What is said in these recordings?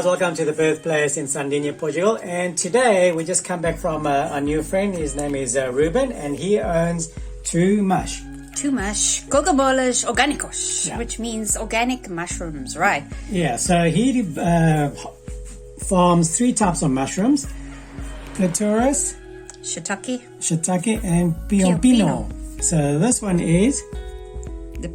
guys, welcome to the birthplace in Sardinia, Portugal. And today we just come back from a new friend. His name is Ruben, and he owns two mush cocobolas orgánicos, which means organic mushrooms, right? Yeah, so he farms three types of mushrooms: clitoris, shiitake, and piompino. So this one is the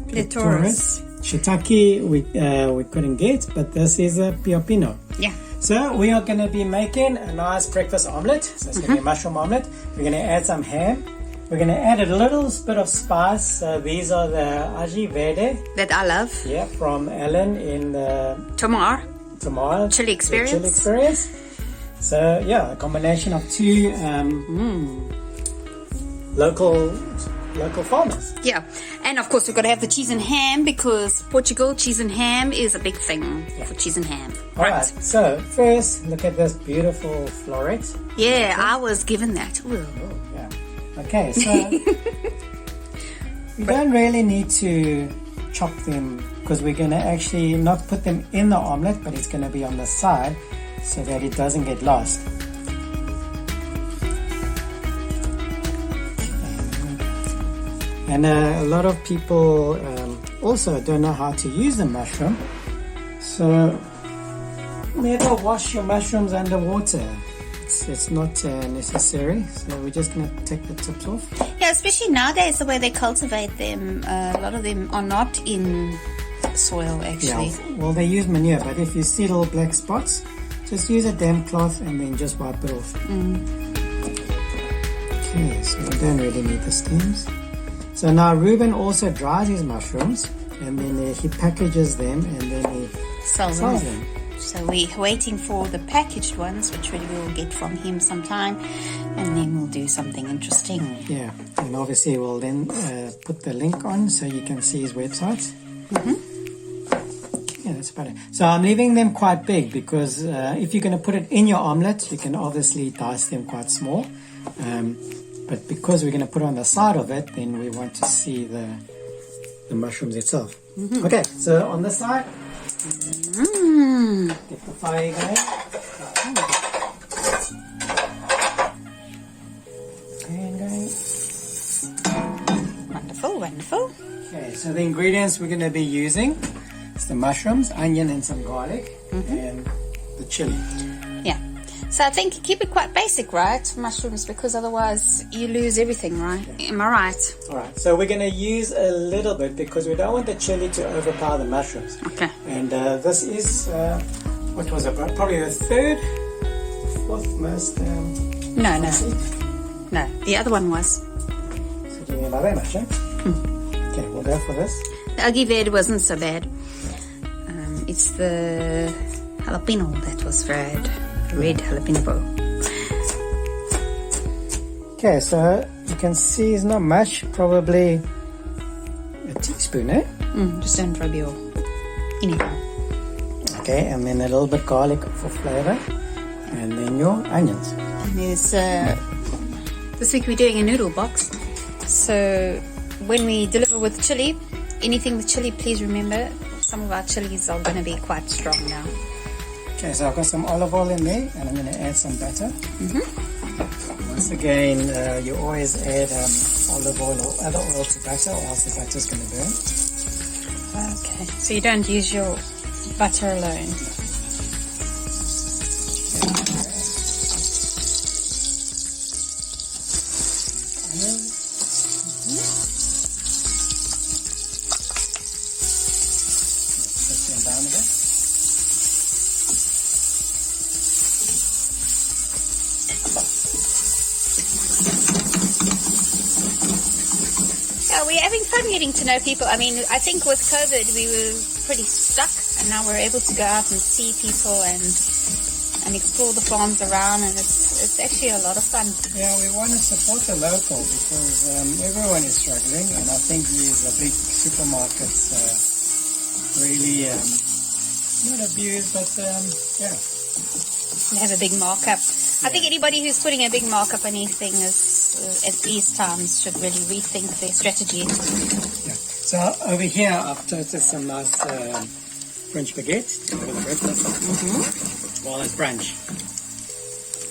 clitoris. Shiitake we couldn't get, but this is a piompino. Yeah. So we are going to be making a nice breakfast omelette. So it's going to be a mushroom omelette. We're going to add some ham. We're going to add a little bit of spice. These are the ají verde. That I love. Yeah, from Ellen in the Tomar Chili Experience. So yeah, a combination of two local farmers. Yeah, and of course we've got to have the cheese and ham, because Portugal, cheese and ham is a big thing for cheese and ham. Alright, so first look at this beautiful floret. Yeah, I was given that. Ooh. Oh, yeah. Okay, so we don't really need to chop them, because we're going to actually not put them in the omelette, but it's going to be on the side so that it doesn't get lost. And a lot of people also don't know how to use the mushroom. So never wash your mushrooms under water. It's not necessary. So we're just going to take the tips off. Yeah, especially nowadays, the way they cultivate them, a lot of them are not in soil, actually. Yeah, well, they use manure, but if you see little black spots, just use a damp cloth and then just wipe it off. Okay, so we don't really need the stems. So now Ruben also dries his mushrooms, and then he packages them, and then he sells them. So we're waiting for the packaged ones, which we will get from him sometime, and then we'll do something interesting. Yeah, and obviously we'll then put the link on so you can see his website. Yeah, that's about it. So I'm leaving them quite big, because if you're going to put it in your omelette, you can obviously dice them quite small. But because we're going to put it on the side of it, then we want to see the mushrooms itself. Okay, so on the side, get the fire going. And going. Wonderful. Okay, so the ingredients we're going to be using is the mushrooms, onion and some garlic, and the chili. Yeah. So I think keep it quite basic, right? Mushrooms, because otherwise you lose everything, right? Yeah. Am I right? Alright, so we're going to use a little bit, because we don't want the chili to overpower the mushrooms. Okay. And this is, what was it, probably the fourth most... No, the other one was. So do you remember that much, eh? Okay, we'll go for this. The ají verde wasn't so bad. It's the jalapeno that was red jalapeno. Okay, so you can see it's not much, probably a teaspoon, eh? Just don't rub your anything. Okay, and then a little bit garlic for flavor, and then your onions. And there's this week we're doing a noodle box, so when we deliver with chili, anything with chili, please remember some of our chilies are going to be quite strong now. Okay, so I've got some olive oil in there, and I'm going to add some butter. Once again, you always add olive oil or other oil to butter, or else the butter's going to burn. Okay, so you don't use your butter alone. Down a bit. We're having fun getting to know people. I mean, I think with COVID we were pretty stuck, and now we're able to go out and see people and explore the farms around, and it's actually a lot of fun. Yeah, we want to support the local, because everyone is struggling, and I think these big supermarkets really not abuse, but yeah. They have a big markup. I think anybody who's putting a big markup on anything is, at these times, should really rethink their strategy. Yeah. So over here I've toasted some nice French baguette for the breakfast. Well, it's brunch.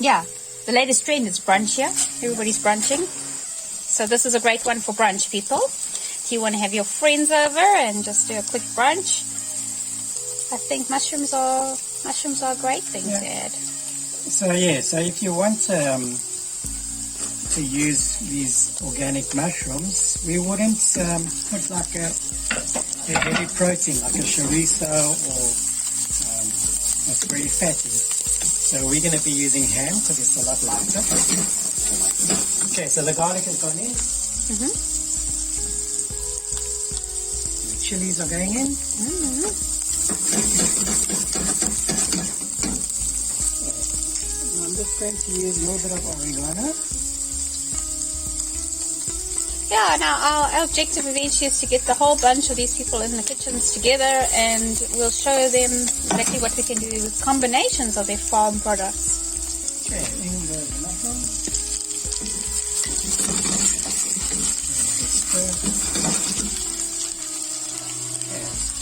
Yeah, the latest trend is brunch here. Everybody's brunching. So this is a great one for brunch, people. If you want to have your friends over and just do a quick brunch, I think mushrooms are a great thing to add. So if you want to use these organic mushrooms, we wouldn't put like a heavy protein like a chorizo or that's very fatty. So we're going to be using ham because it's a lot lighter. Okay, so the garlic has gone in. The chilies are going in. I'm just going to use a little bit of oregano. Yeah, now our objective eventually is to get the whole bunch of these people in the kitchens together, and we'll show them exactly what we can do with combinations of their farm products. Okay, in the mushroom.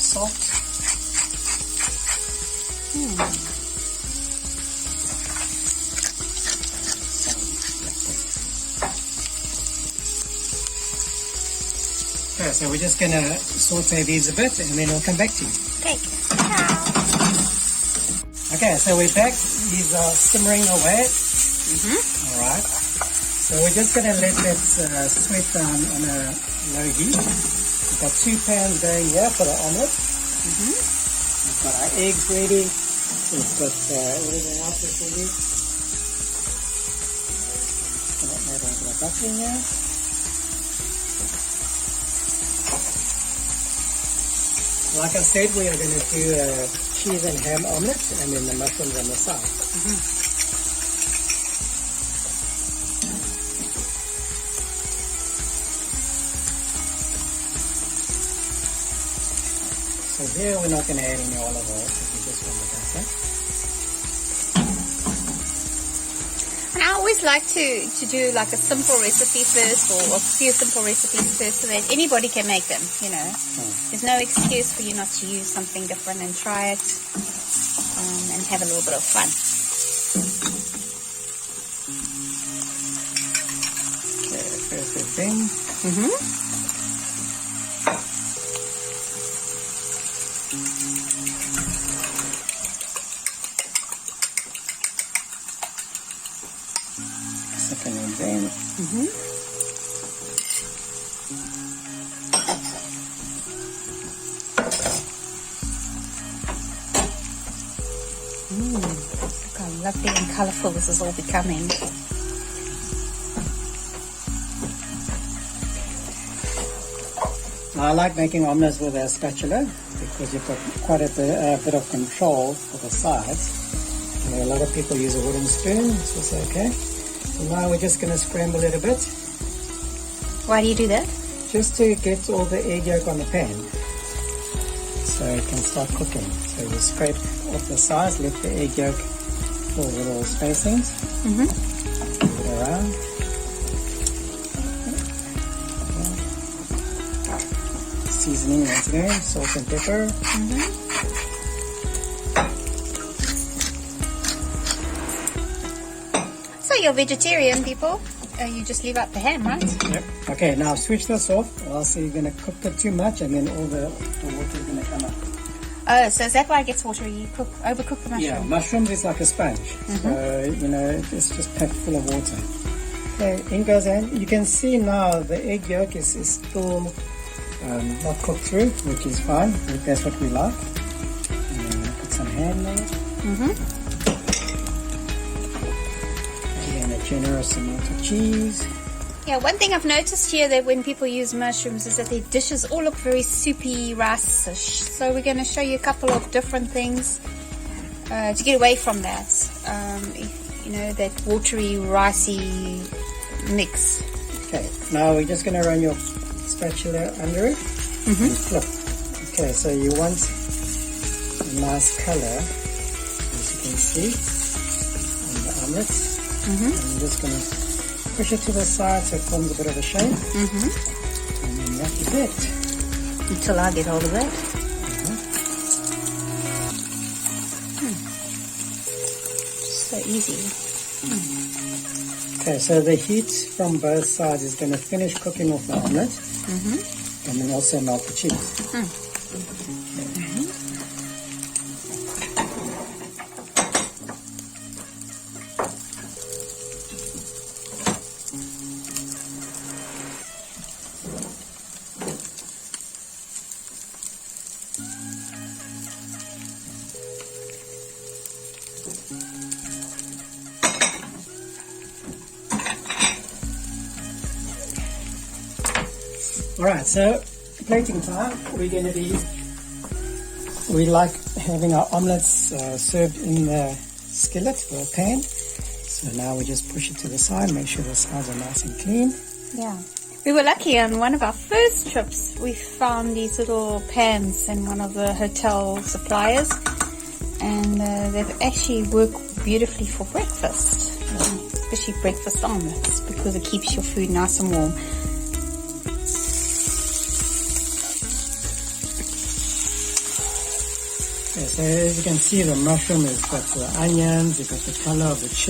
Salt. Okay, so we're just going to saute these a bit and then we'll come back to you. Okay. Okay, so we're back. These are simmering away. Alright. So we're just going to let that sweat down on a low heat. We've got 2 pans going here for the omelette. We've got our eggs ready. We've got everything else is ready. Just going to add a bit of butter in here. Like I said, we are going to do a cheese and ham omelette and then the mushrooms on the side. So here we're not going to add any olive oil because we just want the butter. And I always like to do like a simple recipe first, or a few simple recipes first, so that anybody can make them, you know. There's no excuse for you not to use something different and try it and have a little bit of fun. Okay, first thing. Second and then. Look how lovely and colourful this is all becoming. Now, I like making omelettes with a spatula because you've got quite a bit of control for the sides. A lot of people use a wooden spoon, it's also okay. So now we're just going to scramble it a bit. Why do you do that? Just to get all the egg yolk on the pan so it can start cooking. So you scrape off the sides, let the egg yolk fill the little spacings. Put it around. Seasoning once again, salt and pepper. So you're vegetarian, people. You just leave out the ham, right? Yep. Okay, now switch this off, or else you're going to cook it too much and then all the water is going to come up. Oh, so is that why it gets watery? You overcook the mushroom? Yeah, mushrooms is like a sponge. So, you know, it's just packed full of water. Okay, in goes in. You can see now the egg yolk is still not cooked through, which is fine. That's what we like. And then put some ham there. And a generous amount of cheese. Yeah, one thing I've noticed here that when people use mushrooms is that their dishes all look very soupy, rice-ish. So we're going to show you a couple of different things to get away from that. You know, that watery, ricey mix. Okay, now we're just going to run your spatula under it and flip. Okay, so you want a nice color, as you can see, on the omelette. I'm just going to push it to the side so it forms a bit of a shape. And then that is it. Until I get hold of that. So easy. Okay, so the heat from both sides is going to finish cooking off the omelette, and then also melt the cheese. Alright, so plating time. We like having our omelettes served in the skillet or pan. So now we just push it to the side, make sure the sides are nice and clean. Yeah. We were lucky on one of our first trips. We found these little pans in one of the hotel suppliers, and they've actually worked beautifully for breakfast, especially breakfast omelets, because it keeps your food nice and warm. Okay, so as you can see, the mushroom has got the onions, you've got the color of the chili.